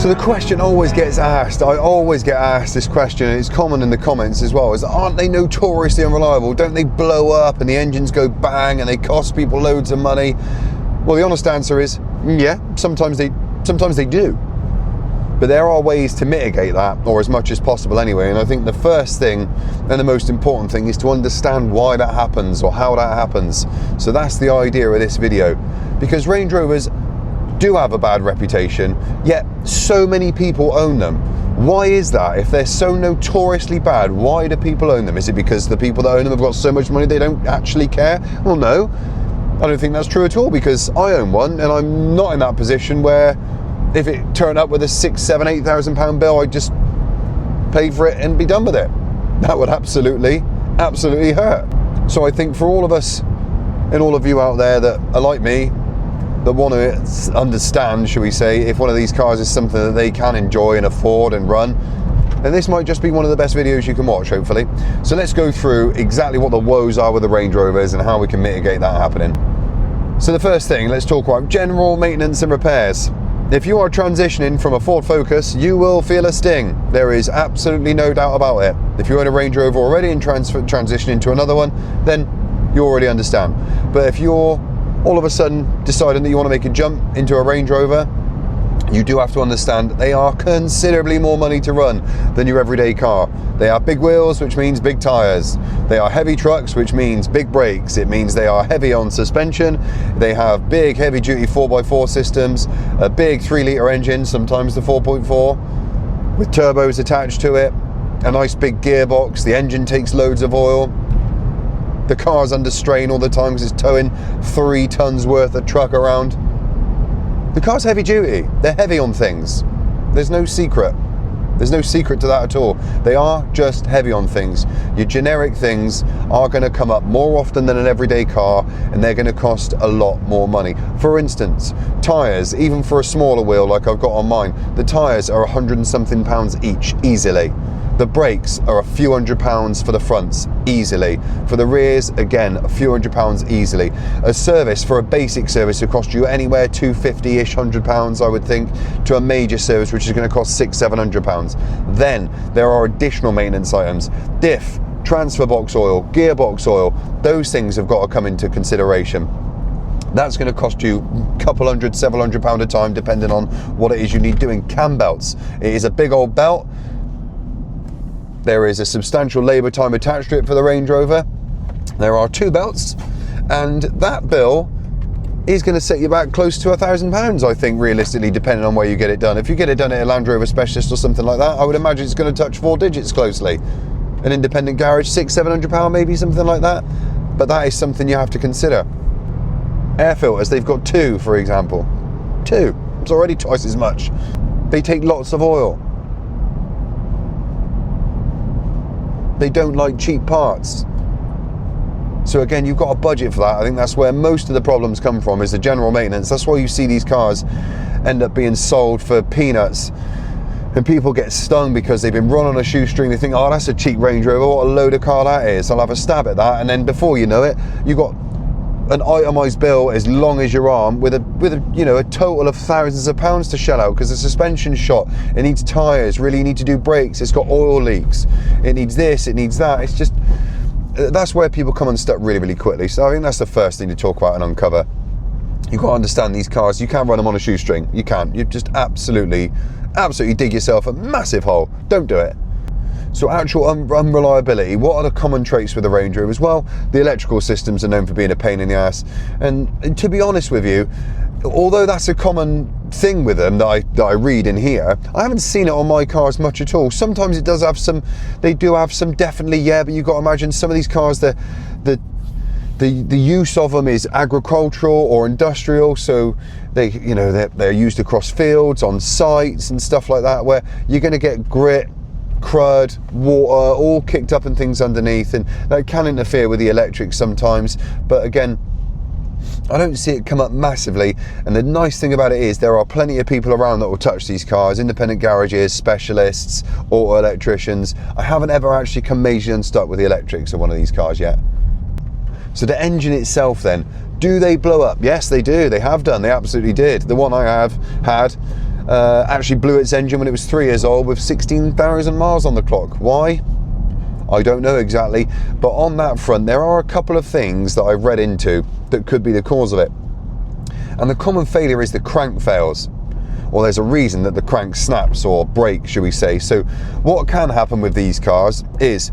So the question always gets asked, I always get asked this question, and it's common in the comments as well, is aren't they notoriously unreliable? Don't they blow up and the engines go bang and they cost people loads of money? Well, the honest answer is, yeah, sometimes they do. But there are ways to mitigate that, or as much as possible anyway, and I think the first thing and the most important thing is to understand why that happens or how that happens. So that's the idea of this video, because Range Rovers do have a bad reputation, yet so many people own them. Why is that? If they're so notoriously bad, why do people own them? Is it because the people that own them have got so much money they don't actually care? Well, no, I don't think that's true at all, because I own one and I'm not in that position where if it turned up with a £6,000, £7,000, £8,000 bill, I'd just pay for it and be done with it. That would absolutely hurt. So I think for all of us and all of you out there that are like me, that want to understand, shall we say, if one of these cars is something that they can enjoy and afford and run, then this might just be one of the best videos you can watch, hopefully. So let's go through exactly what the woes are with the Range Rovers and how we can mitigate that happening. So the first thing, let's talk about general maintenance and repairs. If you are transitioning from a Ford Focus, you will feel a sting. There is absolutely no doubt about it. If you're in a Range Rover already and transitioning to another one, then you already understand. But if you're all of a sudden deciding that you want to make a jump into a Range Rover, you do have to understand that they are considerably more money to run than your everyday car. They are big wheels, which means big tyres. They are heavy trucks, which means big brakes. It means they are heavy on suspension. They have big heavy duty 4x4 systems, a big 3-litre engine, sometimes the 4.4, with turbos attached to it, a nice big gearbox. The engine takes loads of oil. The car's under strain all the time because it's towing 3 tons worth of truck around. The car's heavy duty. They're heavy on things. There's no secret. There's no secret to that at all. They are just heavy on things. Your generic things are going to come up more often than an everyday car, and they're going to cost a lot more money. For instance, tyres, even for a smaller wheel like I've got on mine, the tyres are £100 and something each, easily. The brakes are a few £100 for the fronts, easily. For the rears, again, a few £100 easily. A service, for a basic service, will cost you anywhere £250-ish, £100, I would think, to a major service, which is going to cost £600-700. Then there are additional maintenance items. Diff, transfer box oil, gearbox oil, those things have got to come into consideration. That's going to cost you a couple hundred, several £100 a time, depending on what it is you need doing. Cam belts. It is a big old belt. There is a substantial labour time attached to it for the Range Rover. There are 2 belts, and that bill is going to set you back close to £1,000, I think, realistically, depending on where you get it done. If you get it done at a Land Rover specialist or something like that, I would imagine it's going to touch 4 digits closely. An independent garage, £600-700 maybe, something like that. But that is something you have to consider. Air filters, they've got 2, for example. 2. It's already twice as much. They take lots of oil. They don't like cheap parts. So again, you've got a budget for that. I think that's where most of the problems come from, is the general maintenance. That's why you see these cars end up being sold for peanuts, and people get stung because they've been run on a shoestring. They think, oh, that's a cheap Range Rover, what a load of car that is. I'll have a stab at that, and then before you know it, you've got an itemised bill as long as your arm, with a total of thousands of pounds to shell out, because the suspension's shot, it needs tyres, really you need to do brakes, it's got oil leaks, it needs this, it needs that. It's just, that's where people come unstuck really quickly. So I think that's the first thing to talk about and uncover. You've got to understand these cars, you can't run them on a shoestring. You can't. You just absolutely dig yourself a massive hole. Don't do it. So actual unreliability, what are the common traits with the Range Rovers? Well, the electrical systems are known for being a pain in the ass. And to be honest with you, although that's a common thing with them that I read in here, I haven't seen it on my cars much at all. Sometimes it does have some, they do have some, definitely, yeah, but you've got to imagine some of these cars, the use of them is agricultural or industrial, so they're used across fields, on sites and stuff like that, where you're going to get grit, crud, water, all kicked up and things underneath, and that can interfere with the electric sometimes. But again, I don't see it come up massively, and the nice thing about it is there are plenty of people around that will touch these cars, independent garages, specialists, auto electricians. I haven't ever actually come majorly unstuck with the electrics of one of these cars yet. So the engine itself then, do they blow up? Yes, they do. They have done. They absolutely did. The one I have had, actually blew its engine when it was 3 years old with 16,000 miles on the clock. Why? I don't know exactly, but on that front there are a couple of things that I've read into that could be the cause of it. And the common failure is the crank fails, or there's a reason that the crank snaps or breaks, should we say. So what can happen with these cars is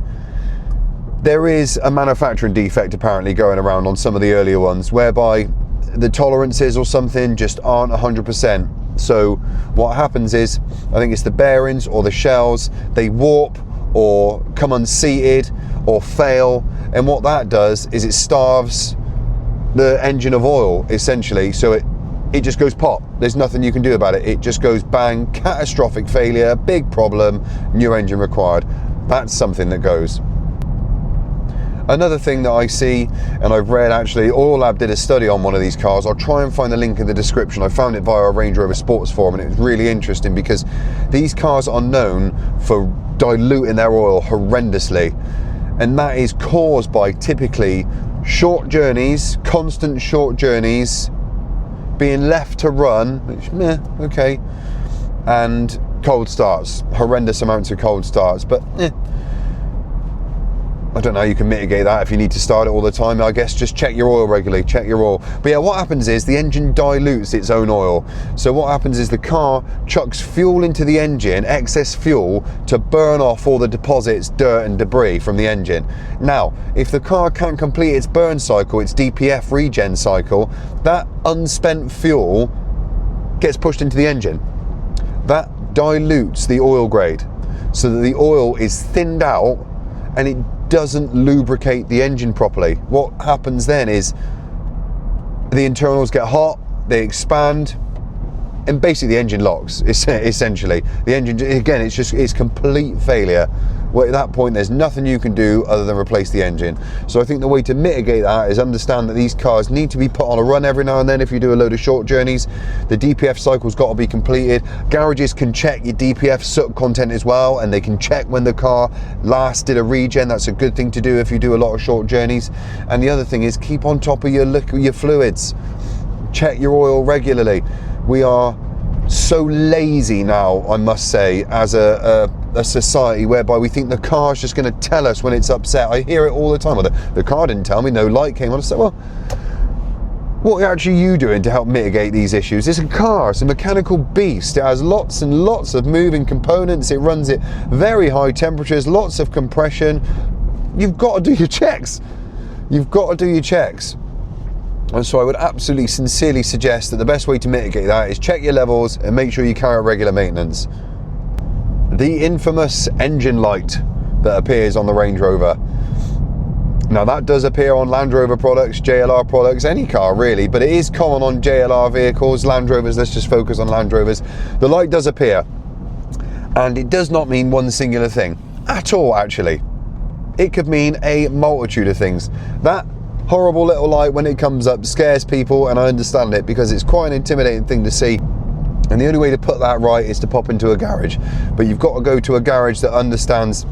there is a manufacturing defect apparently going around on some of the earlier ones, whereby the tolerances or something just aren't 100%. So what happens is, I think it's the bearings or the shells, they warp or come unseated or fail, and what that does is it starves the engine of oil essentially, so it just goes pop. There's nothing you can do about it. It just goes bang, catastrophic failure, big problem, new engine required. That's something that goes. Another thing that I see, and I've read actually, Oil Lab did a study on one of these cars. I'll try and find the link in the description. I found it via a Range Rover Sports forum, and it was really interesting because these cars are known for diluting their oil horrendously, and that is caused by typically short journeys, constant short journeys, being left to run, which okay, and cold starts, horrendous amounts of cold starts, but I don't know how you can mitigate that if you need to start it all the time. I guess just check your oil regularly, check your oil. But yeah, what happens is the engine dilutes its own oil. So what happens is the car chucks fuel into the engine, excess fuel, to burn off all the deposits, dirt and debris from the engine. Now, if the car can't complete its burn cycle, its DPF regen cycle, that unspent fuel gets pushed into the engine. That dilutes the oil grade so that the oil is thinned out and it doesn't lubricate the engine properly. What happens then is the internals get hot, they expand, and basically the engine locks, essentially. The engine, again, it's complete failure. Well, at that point, there's nothing you can do other than replace the engine. So I think the way to mitigate that is understand that these cars need to be put on a run every now and then if you do a load of short journeys. The DPF cycle's got to be completed. Garages can check your DPF soot content as well, and they can check when the car last did a regen. That's a good thing to do if you do a lot of short journeys. And the other thing is keep on top of your fluids. Check your oil regularly. We are so lazy now, I must say, as a society, whereby we think the car's just going to tell us when it's upset. I hear it all the time. Well, the car didn't tell me, no light came on. I said, well, what are actually you doing to help mitigate these issues? It's a car, it's a mechanical beast. It has lots and lots of moving components. It runs at very high temperatures, lots of compression. You've got to do your checks. You've got to do your checks. And so I would absolutely sincerely suggest that the best way to mitigate that is check your levels and make sure you carry out regular maintenance. The infamous engine light that appears on the Range Rover. Now that does appear on Land Rover products, JLR products, any car really, but it is common on JLR vehicles, Land Rovers. Let's just focus on Land Rovers. The light does appear, and it does not mean one singular thing at all, actually. It could mean a multitude of things. That horrible little light, when it comes up, scares people, and I understand it because it's quite an intimidating thing to see. And the only way to put that right is to pop into a garage. But you've got to go to a garage that understands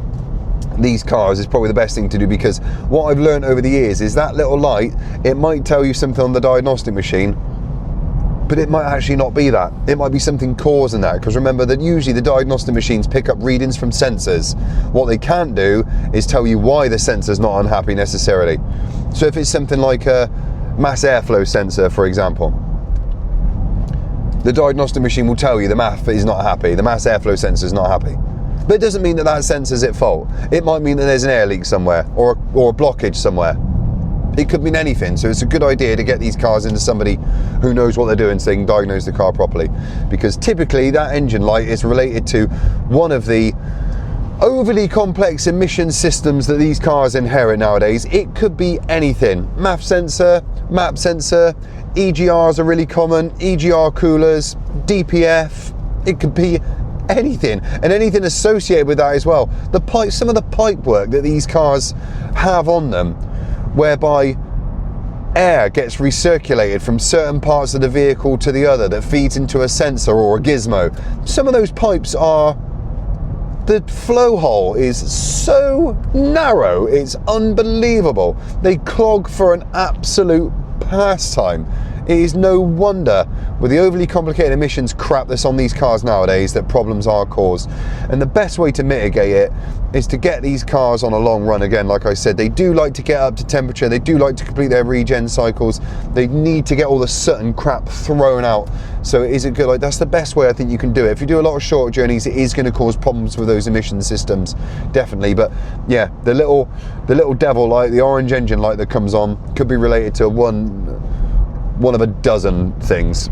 these cars is probably the best thing to do, because what I've learned over the years is that little light, it might tell you something on the diagnostic machine, but it might actually not be that. It might be something causing that, because remember that usually the diagnostic machines pick up readings from sensors. What they can't do is tell you why the sensor's not unhappy necessarily. So if it's something like a mass airflow sensor, for example, the diagnostic machine will tell you the MAF is not happy, the mass airflow sensor is not happy. But it doesn't mean that that sensor's at fault. It might mean that there's an air leak somewhere, or a blockage somewhere. It could mean anything. So it's a good idea to get these cars into somebody who knows what they're doing so they can diagnose the car properly. Because typically that engine light is related to one of the overly complex emission systems that these cars inherit nowadays. It could be anything. MAF sensor, MAP sensor, EGRs are really common, EGR coolers, DPF. It could be anything, and anything associated with that as well. The pipe, some of the pipe work that these cars have on them, whereby air gets recirculated from certain parts of the vehicle to the other that feeds into a sensor or a gizmo. Some of those pipes are, the flow hole is so narrow, it's unbelievable. They clog for an absolute pastime. It is no wonder with the overly complicated emissions crap that's on these cars nowadays that problems are caused. And the best way to mitigate it is to get these cars on a long run. Again, like I said, they do like to get up to temperature, they do like to complete their regen cycles, they need to get all the soot and crap thrown out. So it is a good, like, that's the best way I think you can do it. If you do a lot of short journeys, it is going to cause problems with those emission systems, definitely. But yeah, the little devil light, the orange engine light that comes on, could be related to one of a dozen things.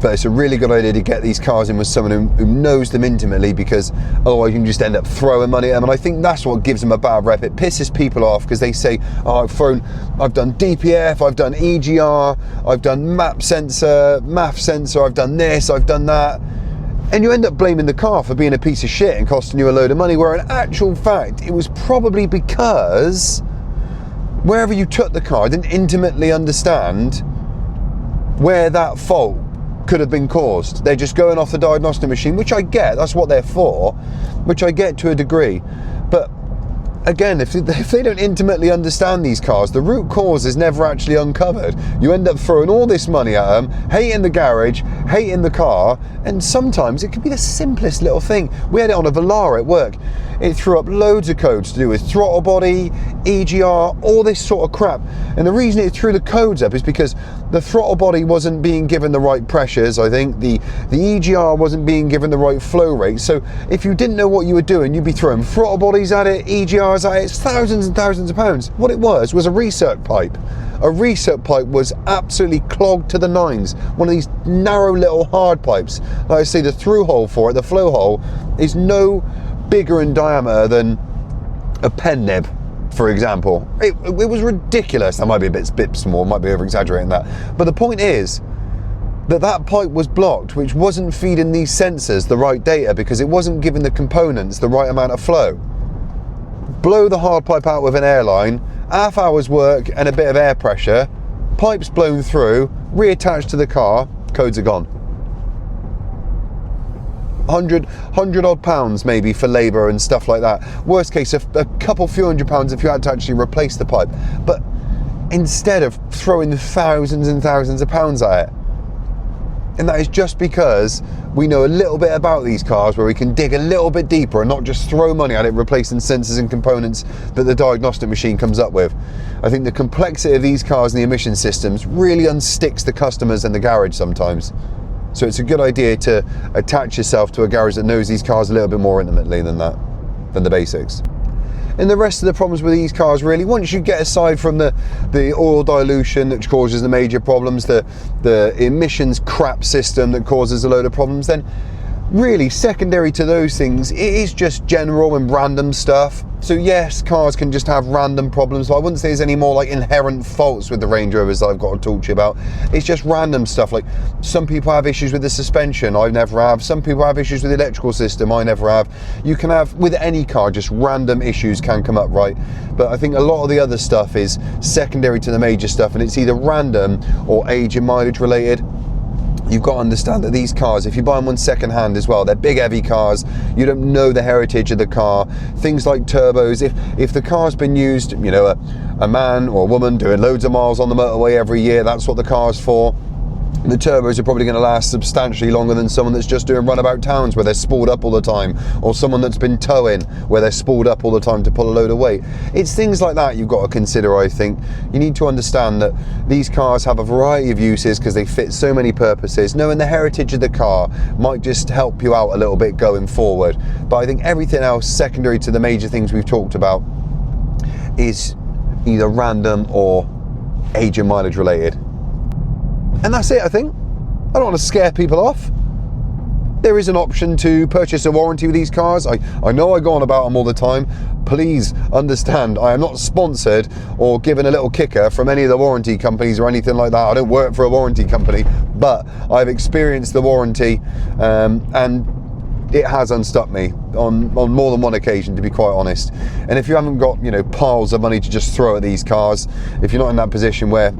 But it's a really good idea to get these cars in with someone who knows them intimately, because otherwise you can just end up throwing money at them. And I think that's what gives them a bad rep. It pisses people off because they say, oh, I've done DPF, I've done EGR, I've done MAF sensor, I've done this, I've done that. And you end up blaming the car for being a piece of shit and costing you a load of money, where in actual fact it was probably because wherever you took the car didn't intimately understand where that fault could have been caused. They're just going off the diagnostic machine, which I get, that's what they're for, which I get to a degree. But again, if they don't intimately understand these cars, the root cause is never actually uncovered. You end up throwing all this money at them, hating the garage, hating the car, and sometimes it could be the simplest little thing. We had it on a Velar at work. It threw up loads of codes to do with throttle body, EGR, all this sort of crap. And the reason it threw the codes up is because the throttle body wasn't being given the right pressures, I think. The EGR wasn't being given the right flow rate. So if you didn't know what you were doing, you'd be throwing throttle bodies at it, EGRs at it. It's thousands and thousands of pounds. What it was a recirc pipe. A recirc pipe was absolutely clogged to the nines. One of these narrow little hard pipes. Like I say, the through hole for it, the flow hole, is no bigger in diameter than a pen nib, for example. It was ridiculous. That might be a bit small, might be over exaggerating that. But the point is that pipe was blocked, which wasn't feeding these sensors the right data because it wasn't giving the components the right amount of flow. Blow the hard pipe out with an airline, half hour's work and a bit of air pressure, pipes blown through, reattached to the car, codes are gone. 100 odd pounds maybe for labour and stuff like that. Worst case, a couple few £100 if you had to actually replace the pipe. But instead of throwing thousands and thousands of pounds at it. And that is just because we know a little bit about these cars, where we can dig a little bit deeper and not just throw money at it replacing sensors and components that the diagnostic machine comes up with. I think the complexity of these cars and the emission systems really unsticks the customers and the garage sometimes. So it's a good idea to attach yourself to a garage that knows these cars a little bit more intimately than the basics. And the rest of the problems with these cars, really, once you get aside from the oil dilution that causes the major problems, the emissions crap system that causes a load of problems, then really secondary to those things, it is just general and random stuff. So yes, cars can just have random problems, but I wouldn't say there's any more like inherent faults with the Range Rovers that I've got to talk to you about. It's just random stuff. Like, some people have issues with the suspension, I never have. Some people have issues with the electrical system, I never have. You can have, with any car, just random issues can come up, right? But I think a lot of the other stuff is secondary to the major stuff, and it's either random or age and mileage related. You've got to understand that these cars, if you buy them second hand as well, they're big heavy cars, you don't know the heritage of the car. Things like turbos, if the car's been used, you know, a man or a woman doing loads of miles on the motorway every year, that's what the car's for. The turbos are probably going to last substantially longer than someone that's just doing runabout towns where they're spooled up all the time, or someone that's been towing where they're spooled up all the time to pull a load of weight. It's things like that you've got to consider, I think. You need to understand that these cars have a variety of uses because they fit so many purposes. Knowing the heritage of the car might just help you out a little bit going forward. But I think everything else secondary to the major things we've talked about is either random or age and mileage related. And that's it, I think. I don't want to scare people off. There is an option to purchase a warranty with these cars. I know I go on about them all the time. Please understand, I am not sponsored or given a little kicker from any of the warranty companies or anything like that. I don't work for a warranty company, but I've experienced the warranty and it has unstuck me on more than one occasion, to be quite honest. And if you haven't got, you know, piles of money to just throw at these cars, if you're not in that position where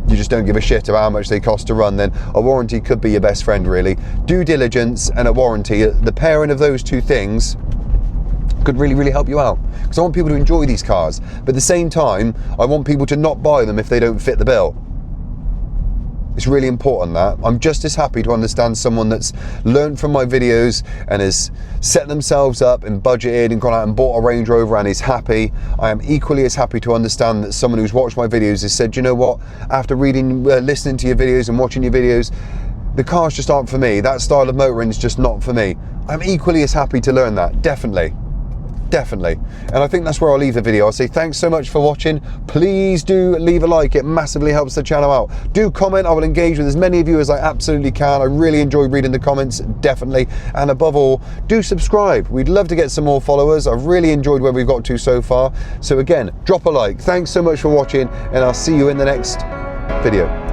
you just don't give a shit about how much they cost to run, then a warranty could be your best friend, really. Due diligence and a warranty, the pairing of those two things could really, really help you out. Because I want people to enjoy these cars, but at the same time, I want people to not buy them if they don't fit the bill. It's really important that. I'm just as happy to understand someone that's learned from my videos and has set themselves up and budgeted and gone out and bought a Range Rover and is happy. I am equally as happy to understand that someone who's watched my videos has said, you know what, after reading, listening to your videos and watching your videos, the cars just aren't for me. That style of motoring is just not for me. I'm equally as happy to learn that, definitely. Definitely. And I think that's where I'll leave the video. I'll say thanks so much for watching. Please do leave a like. It massively helps the channel out. Do comment. I will engage with as many of you as I absolutely can. I really enjoy reading the comments, definitely. And above all, do subscribe. We'd love to get some more followers. I've really enjoyed where we've got to so far. So again, drop a like. Thanks so much for watching, and I'll see you in the next video.